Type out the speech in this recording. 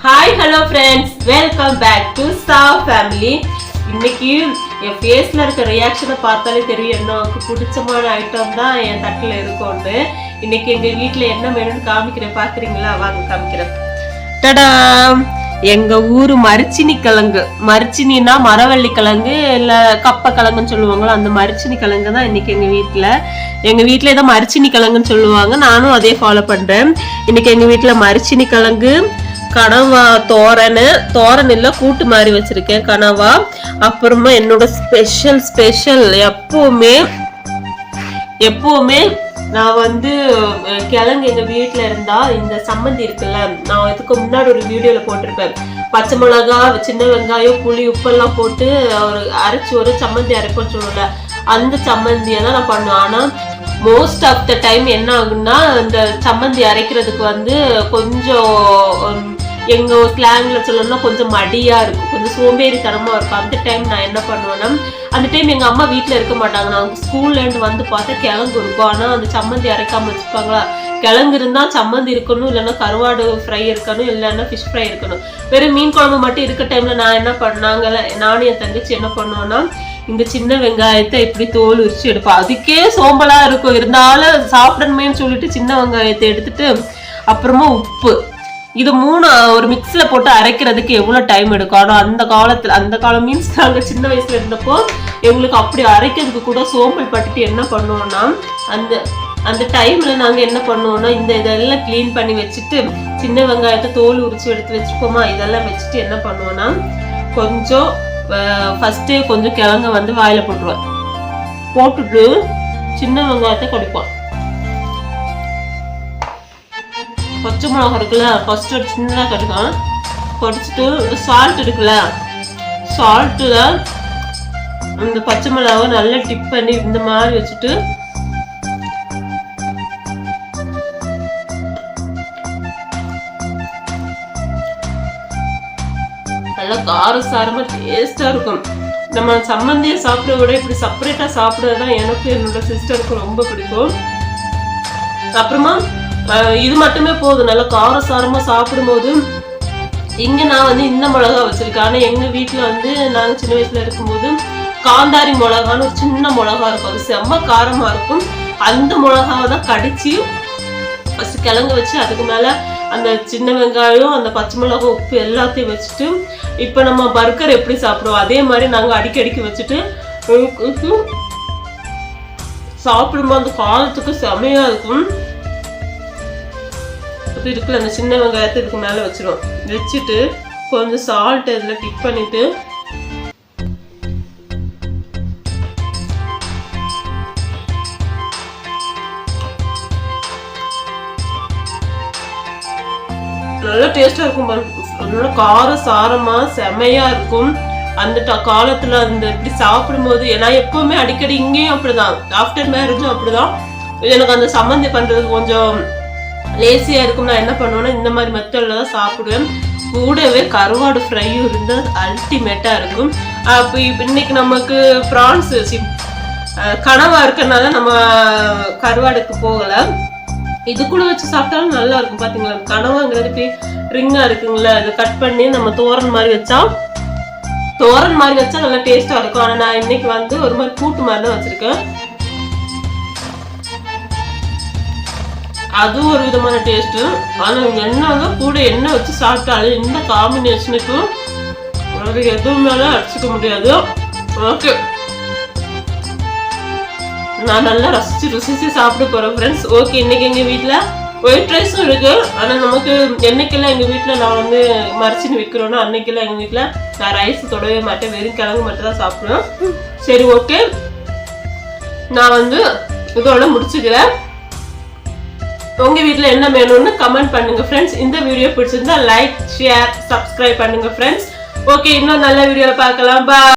Hi hello friends, welcome back to Chav family. இன்னைக்கு என் ஃபேஸ்ல இருக்க ரியாக்ஷனை பார்த்தாலே தெரியும் எனக்கு பிடிச்சமான ஐட்டம் தான் என் தட்டில் இருக்கும்னு. இன்னைக்கு எங்க வீட்டில் என்ன வேணும்னு காமிக்கிறேன், பார்க்குறீங்களா? வாங்க காமிக்கிறேன். டடா, எங்க ஊரு மரிச்சினி கிழங்கு. மரிச்சினா மரவள்ளி கிழங்கு இல்ல கப்ப கிழங்குன்னு சொல்லுவாங்களா, அந்த மரிச்சினி கிழங்கு தான் இன்னைக்கு எங்க வீட்டுல ஏதோ மரிச்சினி கிழங்குன்னு சொல்லுவாங்க. நானும் அதே ஃபாலோ பண்றேன். இன்னைக்கு எங்க வீட்டுல மரிச்சினி கிழங்கு, கனவா தோரன் இல்ல கூட்டு மாதிரி வச்சிருக்கேன் கனவா. அப்புறமா என்னோட ஸ்பெஷல் எப்பவுமே நான் வந்து கிழங்கு எங்க வீட்டுல இருந்தா இந்த சம்மந்தி இருக்குல்ல, நான் இதுக்கு முன்னாடி ஒரு வீடியோல போட்டிருப்பேன். பச்சை மிளகா, சின்ன வெங்காயம், புளி, உப்பெல்லாம் போட்டு அரைச்சி ஒரு சம்மந்தி அரைப்போம் சொல்லல, அந்த சம்மந்தியை தான் நான் பண்ணுவேன். ஆனா மோஸ்ட் ஆஃப் த டைம் என்ன ஆகுன்னா, இந்த சம்மந்தி அரைக்கிறதுக்கு வந்து கொஞ்சம் எங்க ஸ்லாங்ல சொல்லணும்னா கொஞ்சம் மடியா இருக்கும், கொஞ்சம் சோம்பேறித்தனமா இருக்கும். அந்த டைம் நான் என்ன பண்ணுவேன்னா, அந்த டைம் எங்க அம்மா வீட்டுல இருக்க மாட்டாங்க. நான் ஸ்கூல்ல இருந்து வந்து பார்த்தா கிழங்கு இருக்கும், ஆனா அந்த சம்மந்தி அரைக்காம வச்சுப்பாங்களா. கிழங்கு இருந்தா சம்மந்தி இருக்கணும், இல்லைன்னா கருவாடு ஃப்ரை இருக்கணும், இல்லைன்னா ஃபிஷ் ஃப்ரை இருக்கணும். வெறும் மீன் குழம்பு மட்டும் இருக்க டைம்ல நான் என்ன பண்ணாங்க, நானும் என் தங்கச்சி என்ன பண்ணுவோம்னா, இந்த சின்ன வெங்காயத்தை இப்படி தோல் உரிச்சு எடுப்போம். அதுக்கே சோம்பலா இருக்கும், இருந்தாலும் சாப்பிடணுமேன்னு சொல்லிட்டு சின்ன வெங்காயத்தை எடுத்துட்டு அப்புறமா உப்பு, இது மூணு ஒரு மிக்ஸ்ல போட்டு அரைக்கிறதுக்கு எவ்வளவு டைம் எடுக்கும். ஆனா அந்த காலம் மீன்ஸ் நாங்க சின்ன வயசுல இருந்தப்போ எங்களுக்கு அப்படி அரைக்கிறதுக்கு கூட சோம்பல் பட்டுட்டு என்ன பண்ணுவோம்னா, அந்த டைம்ல நாங்க என்ன பண்ணுவோம்னா, இதெல்லாம் கிளீன் பண்ணி வச்சுட்டு சின்ன வெங்காயத்தை தோல் உரிச்சு எடுத்து வச்சுப்போமா, இதெல்லாம் வச்சுட்டு என்ன பண்ணுவோம்னா, கொஞ்சம் ஃபர்ஸ்டே கொஞ்சம் கிழங்க வந்து வாயில போட்டுட்டு சின்ன வெங்காயத்தை கடிப்போம். பச்சை மிளகா இருக்குல்ல, ஃபர்ஸ்ட் ஒரு சின்னதாக கடிக்கும். கடிச்சிட்டு இந்த சால்ட் இருக்குல்ல, சால்ட்டுல இந்த பச்சை மிளகாவை நல்லா டிப் பண்ணி இந்த மாதிரி வச்சுட்டு நல்லா காரசாரமா டேஸ்டா இருக்கும். நம்ம சம்மந்தியை சாப்பிட விட இப்படி செப்பரேட்டா சாப்பிடுறதுதான் எனக்கு என்னோட சிஸ்டருக்கு ரொம்ப பிடிக்கும். அப்புறமா இது மட்டுமே போதும், நல்லா காரசாரமா சாப்பிடும்போது. இங்க நான் வந்து இந்த மிளகா வச்சிருக்கேன். ஆனா எங்க வீட்டுல வந்து நாங்க சின்ன வயசுல இருக்கும்போது காந்தாரி மிளகான்னு ஒரு சின்ன மிளகா இருக்கும், அது செம்ம காரமா இருக்கும். அந்த மிளகாவை தான் கடிச்சு ஃபர்ஸ்ட் கிழங்கு வச்சு அதுக்கு மேல அந்த சின்ன வெங்காயம், அந்த பச்சை மிளகாய், உப்பு எல்லாத்தையும் வச்சுட்டு, இப்ப நம்ம பர்கர் எப்படி சாப்பிடுவோம் அதே மாதிரி நாங்க அடிக்கடிக்கு வச்சுட்டு சாப்பிடும்போது அந்த காலத்துக்கு செமையா இருக்கும். இருக்குல்ல, அந்த சின்ன வெங்காயத்தை இதுக்கு மேல வச்சிரும். வச்சுட்டு கொஞ்சம் சால்ட் இதுல டிப் பண்ணிட்டு நல்லா டேஸ்டா இருக்கும், நல்லா கார சாரமா செமையா இருக்கும். அந்த காலத்துல அந்த இப்படி சாப்பிடும்போது நான் எப்பவுமே அடிக்கடி இங்கேயும் அப்படிதான், ஆஃப்டர் மேரேஜும் அப்படிதான். எனக்கு அந்த சம்மந்தி பண்றது கொஞ்சம் லேசியா இருக்கும். நான் என்ன பண்ணுவேன்னா, இந்த மாதிரி மெத்தட்ல தான் சாப்பிடுவேன். கூடவே கருவாடு ஃப்ரையும் இருந்தால் அல்டிமேட்டா இருக்கும். அப்போ இன்னைக்கு நமக்கு ப்ரான்ஸ் கனவா இருக்கனால நம்ம கருவாடுக்கு போகல, இது கூட வச்சு சாப்பிட்டாலும் நல்லா இருக்கும். பாத்தீங்களா, கனவாங்கிறது ரிங்கா இருக்குங்களா, அது கட் பண்ணி நம்ம தோரன் மாதிரி வச்சா நல்லா டேஸ்டா இருக்கும். ஆனா நான் இன்னைக்கு வந்து ஒரு மாதிரி கூட்டு மாதிரி தான் வச்சிருக்கேன். அது ஒரு விதமான டேஸ்ட். ஆனா எண்ணெய் கூட எண்ணெய் வச்சு சாப்பிட்டாலும் இந்த காம்பினேஷனுக்கு அது எதுவுமே அடிச்சுக்க முடியாது. ஓகே, நான் நல்லா ருசிச்சு சாப்பிட போறேன் ஃப்ரெண்ட்ஸ். ஓகே, இன்னைக்கு எங்க வீட்டுல ஒயிட் ரைஸும் இருக்கு. ஆனா நமக்கு என்னைக்கெல்லாம் எங்க வீட்டுல நான் வந்து மரிச்சின்னு விற்கிறோன்னா அன்னைக்கெல்லாம் எங்க வீட்டுல நான் ரைஸ் தொடவே மாட்டேன், வெறும் கிழங்கு மட்டும் தான் சாப்பிடுவேன். சரி, ஓகே, நான் வந்து இதோட முடிச்சுக்கிறேன். உங்க வீட்டுல என்ன வேணும்னு கமெண்ட் பண்ணுங்க ஃப்ரெண்ட்ஸ். இந்த வீடியோ பிடிச்சிருந்தா லைக், ஷேர், சப்ஸ்கிரைப் பண்ணுங்க ஃப்ரெண்ட்ஸ். ஓகே, இன்னும் நல்ல வீடியோல பார்க்கலாம். பாய்.